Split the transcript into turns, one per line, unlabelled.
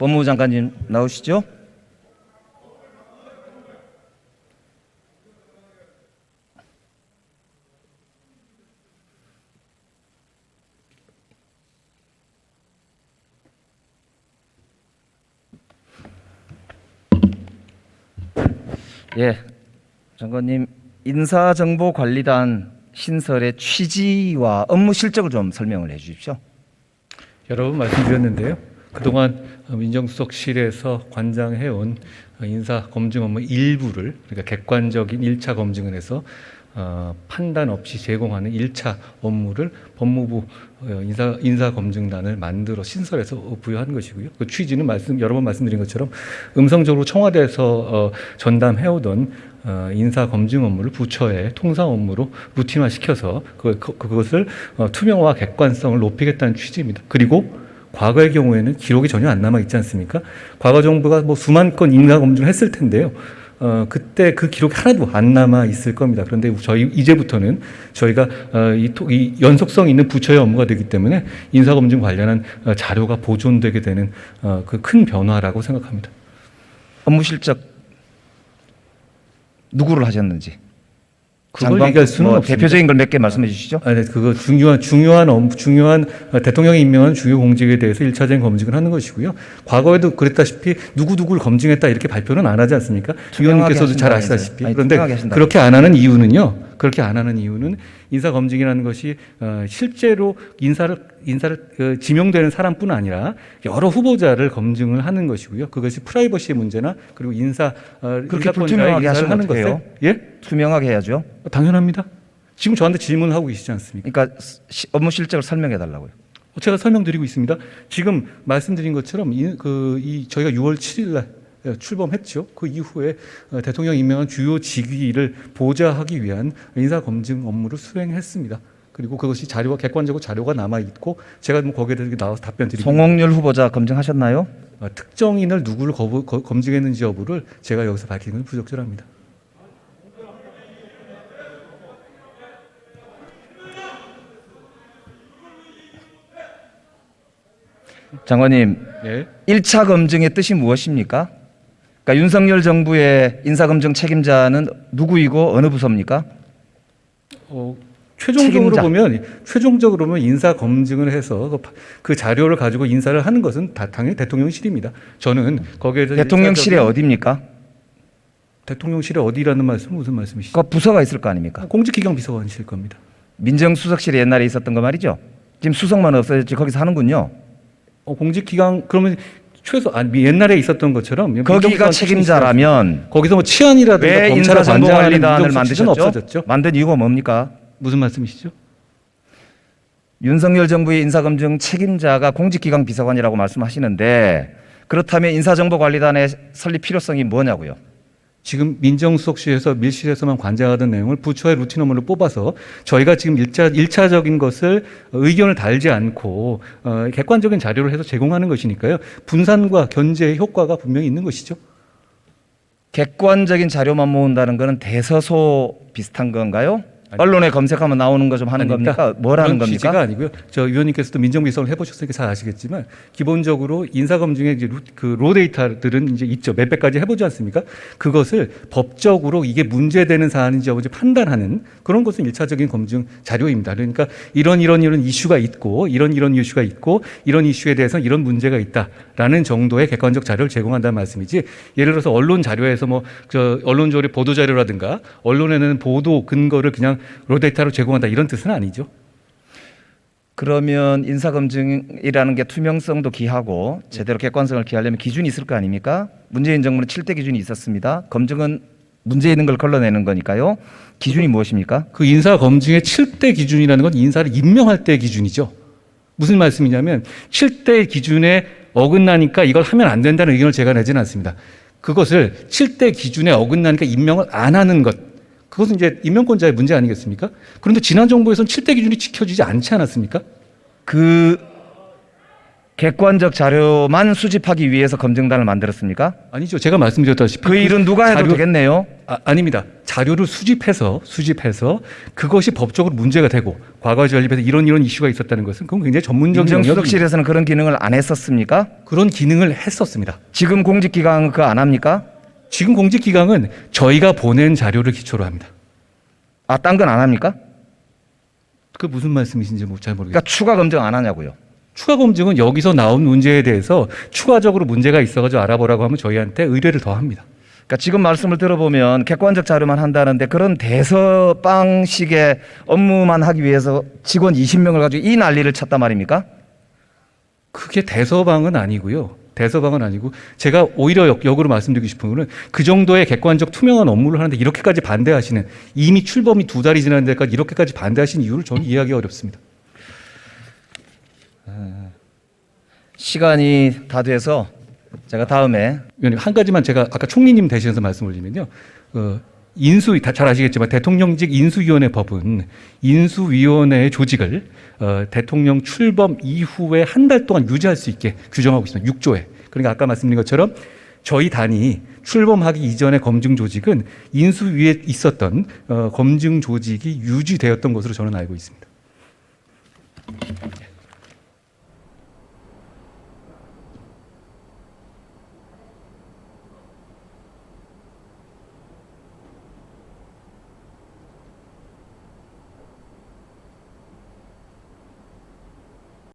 법무부 장관님 나오시죠? 예, 장관님, 인사정보관리단 신설의 취지와 업무 실적을 좀 설명을 해주십시오.
여러 번 말씀드렸는데요. 그동안 민정수석실에서 관장해온 인사 검증 업무 일부를, 그러니까 객관적인 1차 검증을 해서 판단 없이 제공하는 1차 업무를 법무부 인사검증단을 만들어 신설해서 부여한 것이고요. 그 취지는 여러 번 말씀드린 것처럼 음성적으로 청와대에서 전담해오던 인사검증 업무를 부처의 통상 업무로 루틴화시켜서 그것을 투명화 객관성을 높이겠다는 취지입니다. 그리고 과거의 경우에는 기록이 전혀 안 남아 있지 않습니까? 과거 정부가 뭐 수만 건 인사검증을 했을 텐데요. 그때 그 기록이 하나도 안 남아 있을 겁니다. 그런데 이제부터는 저희가 이 연속성 있는 부처의 업무가 되기 때문에 인사검증 관련한 자료가 보존되게 되는 그 큰 변화라고 생각합니다.
업무 실적 누구를 하셨는지
그걸 얘기할 수는 없습니다.
대표적인 걸 몇 개 말씀해 주시죠.
네, 그거 중요한 대통령이 임명한 주요 공직에 대해서 1차적인 검증을 하는 것이고요. 과거에도 그랬다시피 누구를 검증했다 이렇게 발표는 안 하지 않습니까? 위원님께서도 잘 아시다시피. 그런데 그렇게 안 하는 이유는요. 그렇게 안 하는 이유는 인사 검증이라는 것이 실제로 인사를 지명되는 사람뿐 아니라 여러 후보자를 검증을 하는 것이고요. 그것이 프라이버시의 문제나 그리고
그렇게 불투명하게 하시면 어떡해요?
예?
투명하게 해야죠.
당연합니다. 지금 저한테 질문을 하고 계시지 않습니까?
그러니까 업무 실적을 설명해 달라고요.
제가 설명드리고 있습니다. 지금 말씀드린 것처럼 저희가 6월 7일 날 출범했죠. 그 이후에 대통령 임명한 주요 직위를 보좌하기 위한 인사검증 업무를 수행했습니다. 그리고 그것이 객관적으로 자료가 남아 있고 제가 뭐 거기에 대해서 나와서 답변 드리고
송홍열 후보자 검증하셨나요?
특정인을 누구를 검증했는지 여부를 제가 여기서 밝히는 건 부적절합니다.
장관님,
예?
1차 검증의 뜻이 무엇입니까? 그러니까 윤석열 정부의 인사검증 책임자는 누구이고 어느 부서입니까?
최종적으로 보면 인사 검증을 해서 그 자료를 가지고 인사를 하는 것은 당연히 대통령실입니다. 저는 거기에 대해서
대통령실이 어디입니까?
대통령실이 어디라는 말씀은 무슨 말씀이시죠?
그 부서가 있을 거 아닙니까?
공직기강 비서관실 겁니다.
민정수석실이 옛날에 있었던 거 말이죠. 지금 수석만 없어졌지 거기서 하는군요.
공직기강 그러면 옛날에 있었던 것처럼
거기가 책임자라면
거기서 뭐 치안이라든가
왜
검찰을 관장하는
인사정보관리단을
민정수석실은 없어졌죠.
만든 이유가 뭡니까?
무슨 말씀이시죠?
윤석열 정부의 인사검증 책임자가 공직기강 비서관이라고 말씀하시는데 그렇다면 인사정보관리단의 설립 필요성이 뭐냐고요?
지금 민정수석실에서 밀실에서만 관장하던 내용을 부처의 루틴 업무를 뽑아서 저희가 지금 1차적인 것을 의견을 달지 않고 객관적인 자료를 해서 제공하는 것이니까요. 분산과 견제의 효과가 분명히 있는 것이죠.
객관적인 자료만 모은다는 것은 대서소 비슷한 건가요? 언론에 검색하면 나오는 거 좀 하는 겁니까? 뭘 하는 겁니까?
취지가 아니고요. 저 위원님께서도 민정비서를 해보셨으니까 잘 아시겠지만 기본적으로 인사검증의 그 로데이터들은 이제 있죠. 몇백 가지 해보지 않습니까? 그것을 법적으로 이게 문제되는 사안인지 여부인지 판단하는 그런 것은 1차적인 검증 자료입니다. 그러니까 이런 이슈가 있고 이런 이슈가 있고 이런 이슈에 대해서 이런 문제가 있다라는 정도의 객관적 자료를 제공한다는 말씀이지. 예를 들어서 언론 자료에서 언론조례 보도 자료라든가 언론에는 보도 근거를 그냥 로데이터로 제공한다 이런 뜻은 아니죠.
그러면 인사검증이라는 게 투명성도 기하고 제대로 객관성을 기하려면 기준이 있을 거 아닙니까? 문재인 정부는 7대 기준이 있었습니다. 검증은 문제 있는 걸 걸러내는 거니까요. 기준이 무엇입니까?
그 인사검증의 7대 기준이라는 건 인사를 임명할 때 기준이죠. 무슨 말씀이냐면 7대 기준에 어긋나니까 이걸 하면 안 된다는 의견을 제가 내지는 않습니다. 그것을 7대 기준에 어긋나니까 임명을 안 하는 것. 그것은 이제 임명권자의 문제 아니겠습니까? 그런데 지난 정부에서는 7대 기준이 지켜지지 않지 않았습니까?
객관적 자료만 수집하기 위해서 검증단을 만들었습니까?
아니죠. 제가 말씀드렸다시피
그 일은 누가 해도
자료-
되겠네요.
아닙니다. 자료를 수집해서 그것이 법적으로 문제가 되고 과거 연립해서 이런 이슈가 있었다는 것은 그건 굉장히 전문적인 영역입니다.
민정수석실에서는 그런 기능을 안 했었습니까?
그런 기능을 했었습니다.
지금 공직기강은 그거 안 합니까?
지금 공직기강은 저희가 보낸 자료를 기초로 합니다.
아, 딴 건 안 합니까?
그 무슨 말씀이신지 잘 모르겠어요.
그러니까 추가 검증 안 하냐고요.
추가 검증은 여기서 나온 문제에 대해서 추가적으로 문제가 있어가지고 알아보라고 하면 저희한테 의뢰를 더 합니다.
그러니까 지금 말씀을 들어보면 객관적 자료만 한다는데 그런 대서방식의 업무만 하기 위해서 직원 20명을 가지고 이 난리를 쳤단 말입니까?
그게 대서방은 아니고요. 대서방은 아니고 제가 오히려 역으로 말씀드리고 싶은 거는 그 정도의 객관적 투명한 업무를 하는데 이렇게까지 반대하시는 이미 출범이 2달이 지난 데까지 이렇게까지 반대하시는 이유를 저는 이해하기 어렵습니다.
시간이 다 돼서 제가 다음에
위원님 한 가지만 제가 아까 총리님 대신해서 말씀을 드리면요. 인수 잘 아시겠지만 대통령직 인수위원회 법은 인수위원회의 조직을 대통령 출범 이후에 한 달 동안 유지할 수 있게 규정하고 있습니다. 6조에. 그러니까 아까 말씀드린 것처럼 저희 단이 출범하기 이전의 검증 조직은 인수위에 있었던 검증 조직이 유지되었던 것으로 저는 알고 있습니다.